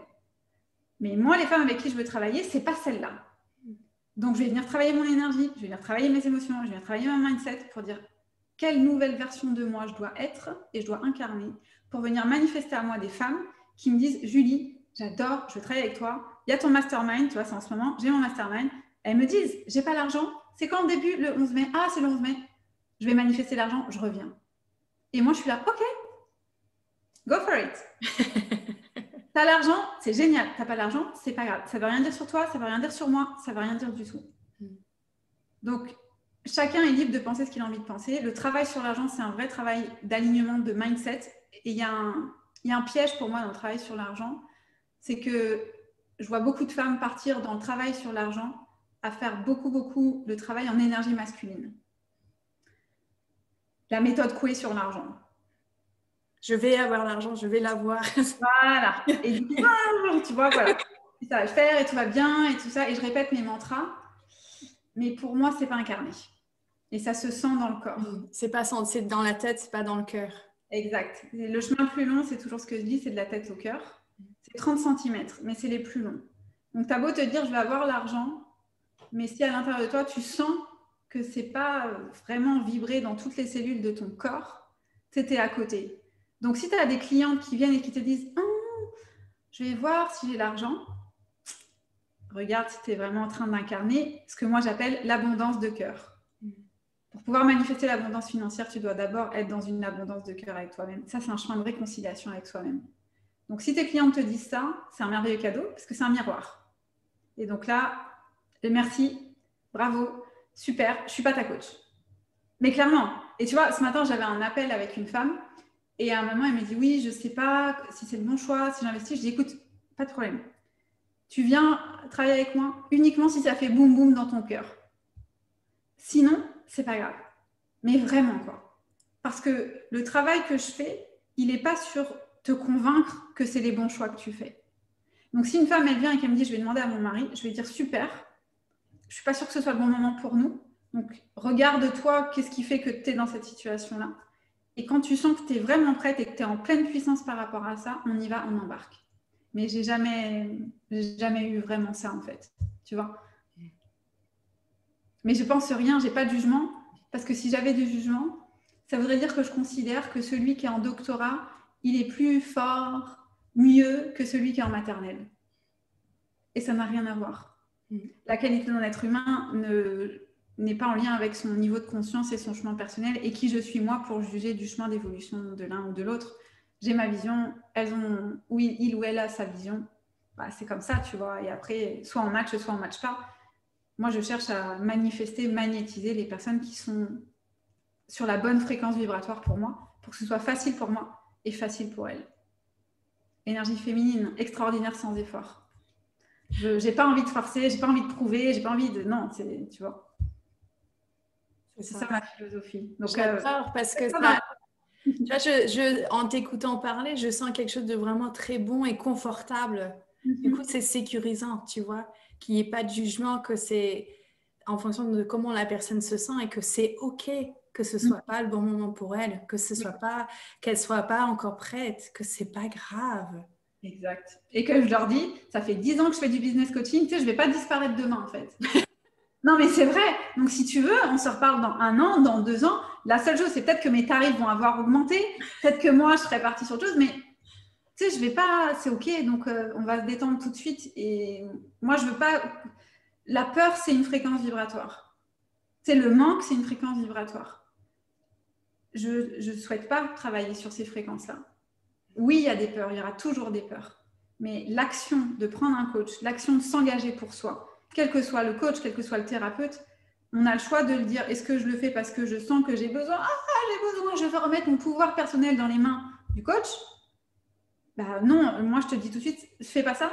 B: Mais moi, les femmes avec qui je veux travailler, ce n'est pas celle-là. Donc, je vais venir travailler mon énergie, je vais venir travailler mes émotions, je vais venir travailler mon mindset pour dire quelle nouvelle version de moi je dois être et je dois incarner pour venir manifester à moi des femmes qui me disent « Julie, j'adore, je veux travailler avec toi. Il y a ton mastermind, tu vois, c'est en ce moment, j'ai mon mastermind. » Elles me disent « J'ai pas l'argent. C'est quand le début? Le 11 mai. Ah, c'est le 11 mai. Je vais manifester l'argent, je reviens. » Et moi, je suis là « Ok, go for it. » T'as l'argent, c'est génial. T'as pas l'argent, c'est pas grave. Ça veut rien dire sur toi, ça veut rien dire sur moi, ça veut rien dire du tout. Donc, chacun est libre de penser ce qu'il a envie de penser. Le travail sur l'argent, c'est un vrai travail d'alignement, de mindset. Et il y a un piège pour moi dans le travail sur l'argent, c'est que je vois beaucoup de femmes partir dans le travail sur l'argent à faire beaucoup de travail en énergie masculine. La méthode Coué sur l'argent.
A: Je vais avoir l'argent, je vais l'avoir.
B: Voilà. Et du coup, tu vois, voilà. Et ça va le faire et tout va bien et tout ça. Et je répète mes mantras. Mais pour moi, c'est pas incarné. Et ça se sent dans le corps.
A: C'est pas c'est dans la tête, c'est pas dans le cœur.
B: Exact. Le chemin le plus long, c'est toujours ce que je dis, c'est de la tête au cœur. C'est 30 cm, mais c'est les plus longs. Donc, tu as beau te dire, je vais avoir l'argent, mais si à l'intérieur de toi, tu sens que c'est pas vraiment vibré dans toutes les cellules de ton corps, c'était à côté. Donc, si tu as des clientes qui viennent et qui te disent je vais voir si j'ai l'argent, regarde si tu es vraiment en train d'incarner ce que moi j'appelle l'abondance de cœur. Pour pouvoir manifester l'abondance financière, tu dois d'abord être dans une abondance de cœur avec toi-même. Ça, c'est un chemin de réconciliation avec soi-même. Donc, si tes clientes te disent ça, c'est un merveilleux cadeau parce que c'est un miroir. Et donc là, merci, bravo, super, je ne suis pas ta coach. Mais clairement, et tu vois, ce matin, j'avais un appel avec une femme et à un moment, elle me dit oui, je ne sais pas si c'est le bon choix, si j'investis. Je dis écoute, pas de problème. Tu viens travailler avec moi uniquement si ça fait boum boum dans ton cœur. Sinon, c'est pas grave. Mais vraiment, quoi. Parce que le travail que je fais, il n'est pas sur te convaincre que c'est les bons choix que tu fais. Donc, si une femme, elle vient et qu'elle me dit, je vais demander à mon mari, je vais dire, super, je ne suis pas sûre que ce soit le bon moment pour nous. Donc, regarde-toi, qu'est-ce qui fait que tu es dans cette situation-là. Et quand tu sens que tu es vraiment prête et que tu es en pleine puissance par rapport à ça, on y va, on embarque. Mais j'ai jamais eu vraiment ça, en fait. Tu vois ? Mais je pense rien, j'ai pas de jugement, parce que si j'avais du jugement, ça voudrait dire que je considère que celui qui est en doctorat, il est plus fort, mieux que celui qui est en maternelle. Et ça n'a rien à voir. La qualité d'un être humain n'est pas en lien avec son niveau de conscience et son chemin personnel, et qui je suis moi pour juger du chemin d'évolution de l'un ou de l'autre. J'ai ma vision, il ou elle a sa vision. Bah, c'est comme ça, tu vois. Et après, soit on match, soit on match pas. Moi, je cherche à manifester, magnétiser les personnes qui sont sur la bonne fréquence vibratoire pour moi, pour que ce soit facile pour moi et facile pour elles. Énergie féminine, extraordinaire sans effort. Je n'ai pas envie de forcer, j'ai pas envie de prouver, j'ai pas envie de... Non, tu vois. C'est ça ma philosophie. Donc,
A: j'adore parce que ça... Tu vois, en t'écoutant parler, je sens quelque chose de vraiment très bon et confortable. Du coup, c'est sécurisant, tu vois, qu'il n'y ait pas de jugement, que c'est en fonction de comment la personne se sent et que c'est OK que ce ne soit pas le bon moment pour elle, que ce soit pas, qu'elle ne soit pas encore prête, que c'est pas grave.
B: Exact. Et que je leur dis, ça fait 10 ans que je fais du business coaching, tu sais, je ne vais pas disparaître demain, en fait. Non, mais c'est vrai. Donc, si tu veux, on se reparle dans 1 an, dans 2 ans. La seule chose, c'est peut-être que mes tarifs vont avoir augmenté. Peut-être que moi, je serai partie sur autre chose. Mais tu sais, je vais pas... C'est OK. Donc, on va se détendre tout de suite. Et moi, je veux pas... La peur, c'est une fréquence vibratoire. C'est le manque, c'est une fréquence vibratoire. Je ne souhaite pas travailler sur ces fréquences-là. Oui, il y a des peurs. Il y aura toujours des peurs. Mais l'action de prendre un coach, l'action de s'engager pour soi, quel que soit le coach, quel que soit le thérapeute, on a le choix de le dire. Est-ce que je le fais parce que je sens que j'ai besoin ? J'ai besoin, je veux remettre mon pouvoir personnel dans les mains du coach. Bah non, moi je te dis tout de suite, fais pas ça,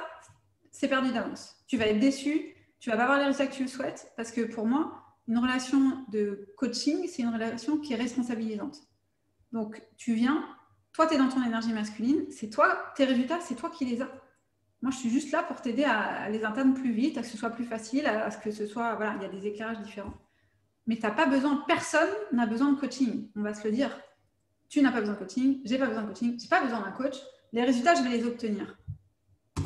B: c'est perdu d'avance. Tu vas être déçu, tu vas pas avoir les résultats que tu souhaites, parce que pour moi, une relation de coaching, c'est une relation qui est responsabilisante. Donc tu viens, toi tu es dans ton énergie masculine, c'est toi, tes résultats, c'est toi qui les as. Moi, je suis juste là pour t'aider à les atteindre plus vite, à ce que ce soit plus facile, à ce que ce soit... Voilà, il y a des éclairages différents. Mais tu n'as pas besoin, personne n'a besoin de coaching. On va se le dire. Tu n'as pas besoin de coaching, j'ai pas besoin de coaching, j'ai pas besoin d'un coach. Les résultats, je vais les obtenir.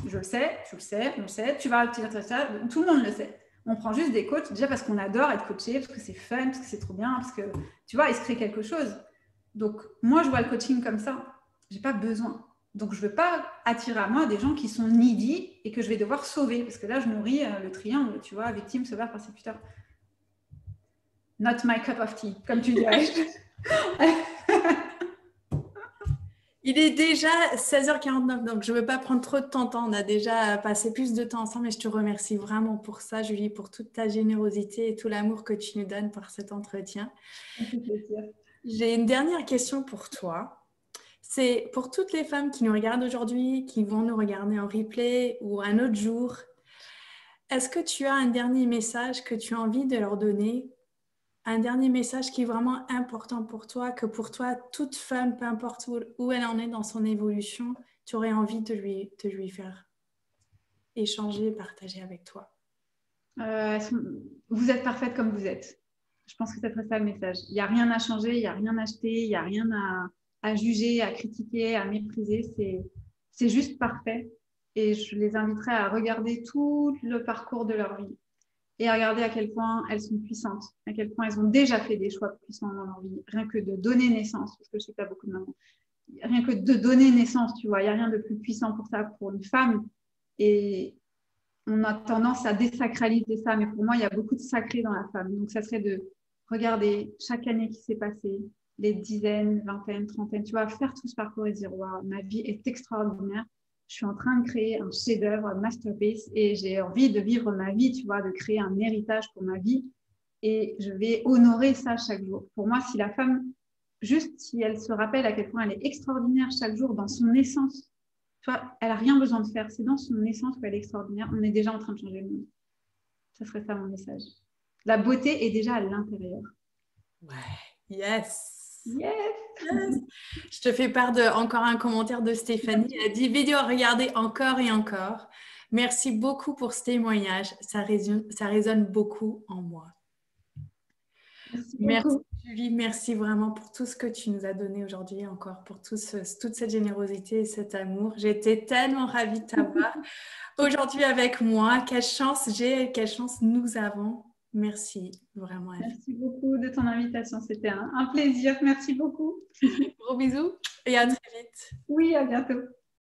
B: Je le sais, tu le sais, on le sait. Tu vas obtenir ça, tout le monde le sait. On prend juste des coachs, déjà parce qu'on adore être coaché, parce que c'est fun, parce que c'est trop bien, parce que, tu vois, il se crée quelque chose. Donc, moi, je vois le coaching comme ça. Je n'ai pas besoin. Donc, je ne veux pas attirer à moi des gens qui sont needy et que je vais devoir sauver. Parce que là, je nourris le triangle, tu vois, victime, sauveur, persécuteur. Not my cup of tea, comme tu dirais.
A: Il est déjà 16h49, donc je ne veux pas prendre trop de ton temps. On a déjà passé plus de temps ensemble et je te remercie vraiment pour ça, Julie, pour toute ta générosité et tout l'amour que tu nous donnes par cet entretien. J'ai une dernière question pour toi. C'est pour toutes les femmes qui nous regardent aujourd'hui, qui vont nous regarder en replay ou un autre jour. Est-ce que tu as un dernier message que tu as envie de leur donner? Un dernier message qui est vraiment important pour toi, que pour toi, toute femme, peu importe où elle en est dans son évolution, tu aurais envie de lui faire échanger, partager avec toi.
B: Vous êtes parfaite comme vous êtes. Je pense que ça serait ça le message. Il n'y a rien à changer, il n'y a rien à acheter, il n'y a rien à juger, à critiquer, à mépriser. C'est juste parfait. Et je les inviterai à regarder tout le parcours de leur vie et à regarder à quel point elles sont puissantes, à quel point elles ont déjà fait des choix puissants dans leur vie. Rien que de donner naissance, parce que je sais que tu as beaucoup de mamans, rien que de donner naissance, tu vois, il n'y a rien de plus puissant pour ça, pour une femme. Et on a tendance à désacraliser ça, mais pour moi, il y a beaucoup de sacré dans la femme. Donc, ça serait de regarder chaque année qui s'est passée, les dizaines, vingtaines, trentaines, tu vois, faire tout ce parcours et dire, waouh, ma vie est extraordinaire. Je suis en train de créer un chef-d'œuvre, un masterpiece, et j'ai envie de vivre ma vie, tu vois, de créer un héritage pour ma vie. Et je vais honorer ça chaque jour. Pour moi, si la femme, juste si elle se rappelle à quel point elle est extraordinaire chaque jour dans son essence, tu vois, elle n'a rien besoin de faire. C'est dans son essence qu'elle est extraordinaire. On est déjà en train de changer le monde. Ça serait ça mon message. La beauté est déjà à l'intérieur.
A: Ouais, yes.
B: Yes.
A: Yes. Je te fais part de encore un commentaire de Stéphanie. Elle a dit vidéo à regarder encore et encore. Merci beaucoup pour ce témoignage. Ça résonne beaucoup en moi. Merci Julie, merci vraiment pour tout ce que tu nous as donné aujourd'hui encore, pour toute cette générosité et cet amour. J'étais tellement ravie de t'avoir aujourd'hui avec moi. Quelle chance j'ai, quelle chance nous avons. Merci vraiment.
B: Merci beaucoup de ton invitation. C'était un plaisir. Merci beaucoup.
A: Gros bisous et à très vite.
B: Oui, à bientôt.